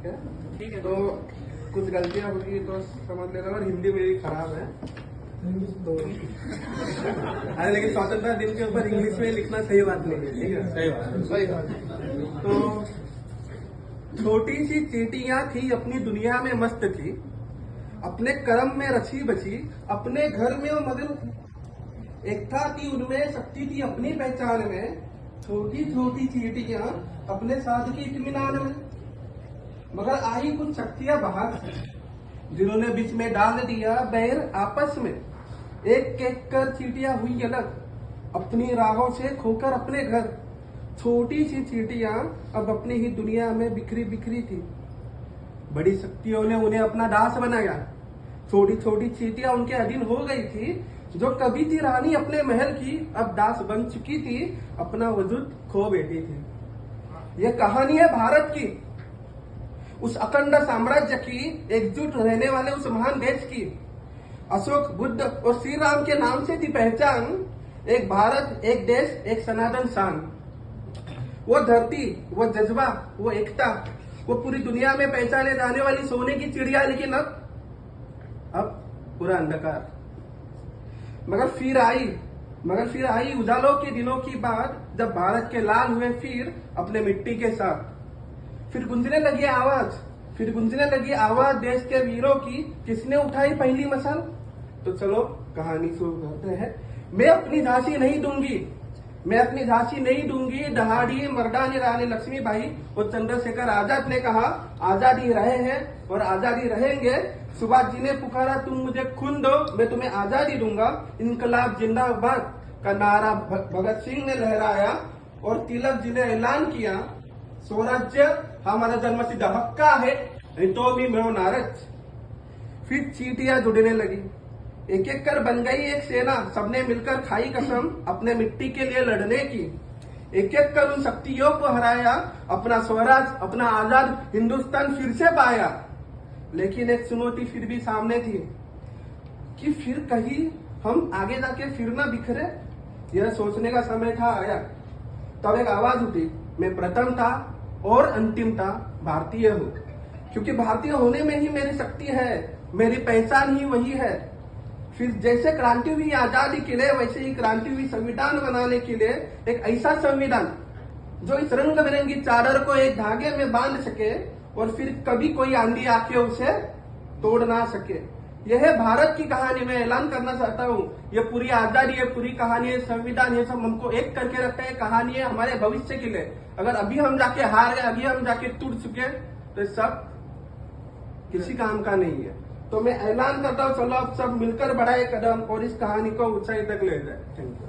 ठीक है। तो कुछ गलतियां होगी तो समझ लेना, और हिंदी मेरी खराब है तो अरे लेकिन स्वतंत्रता दिन के ऊपर इंग्लिश में लिखना सही बात नहीं है। ठीक है, सही बात। तो छोटी सी चींटियां थी अपनी दुनिया में मस्त थी, अपने कर्म में रची बची, अपने घर में वो मगन थी। एकता थी उनमें, शक्ति थी अपनी पहचान में, छोटी छोटी चींटियां अपने साथ की इत्मीनान में। मगर आई कुछ शक्तियां बाहर से, जिन्होंने बीच में डाल दिया बैर आपस में। एक एक कर चींटियां हुई अलग, अपनी राहों से खोकर अपने घर। छोटी सी चींटियां अब अपनी ही दुनिया में बिखरी बिखरी थी, बड़ी शक्तियों ने उन्हें अपना दास बनाया। छोटी छोटी चींटियां उनके अधीन हो गई थी, जो कभी थी रानी अपने महल की, अब दास बन चुकी थी, अपना वजूद खो बैठी थी। यह कहानी है भारत की, उस अखंड साम्राज्य की, एकजुट रहने वाले उस महान देश की। अशोक, बुद्ध और श्री राम के नाम से थी पहचान, एक भारत, एक देश, एक सनातन शान। वो धरती, वो जज्बा, वो एकता, वो पूरी दुनिया में पहचाने जाने वाली सोने की चिड़िया, लेकिन अब पूरा अंधकार। मगर फिर आई उजालों के दिनों की बात, जब भारत के लाल हुए फिर अपने मिट्टी के साथ। फिर गूंजने लगी आवाज देश के वीरों की, किसने उठाई पहली मशाल। तो चलो कहानी शुरू करते हैं। मैं अपनी झांसी नहीं दूंगी, दहाड़ी मर्दानी रानी लक्ष्मीबाई और चंद्रशेखर आजाद ने कहा, आजादी रहे हैं और आजादी रहेंगे। सुभाष जी ने पुकारा, तुम मुझे खून दो, मैं तुम्हें आजादी दूंगा। इनकलाब जिंदाबाद का नारा भगत सिंह ने लहराया, और तिलक जी ने ऐलान किया, स्वराज्य हमारा जन्मसिद्ध हक का है, तो भी मैं नारज। फिर चींटियां जुड़ने लगी, एक एक कर बन गई एक सेना, सबने मिलकर खाई कसम अपने मिट्टी के लिए लड़ने की। एक एक कर उन शक्तियों को हराया, अपना स्वराज, अपना आजाद हिंदुस्तान फिर से पाया। लेकिन एक चुनौती फिर भी सामने थी, कि फिर कहीं हम आगे जाके फिर ना बिखरे। यह सोचने का समय था आया। तब एक आवाज उठी, मैं प्रथम था और अंतिम था, भारतीय हूँ, क्योंकि भारतीय होने में ही मेरी शक्ति है, मेरी पहचान ही वही है। फिर जैसे क्रांति हुई आजादी के लिए, वैसे ही क्रांति हुई संविधान बनाने के लिए, एक ऐसा संविधान जो इस रंग बिरंगी चादर को एक धागे में बांध सके, और फिर कभी कोई आंधी आके उसे तोड़ ना सके। यह है भारत की कहानी। मैं ऐलान करना चाहता हूँ, ये पूरी आजादी है, पूरी कहानी है, संविधान, ये सब हमको एक करके रखता है। कहानी है हमारे भविष्य के लिए। अगर अभी हम जाके हार गए, अभी हम जाके टूट चुके, तो सब किसी काम का नहीं है। तो मैं ऐलान करता हूँ, चलो अब सब मिलकर बढ़ाए कदम और इस कहानी को ऊंचाई तक ले जाए। Thank you.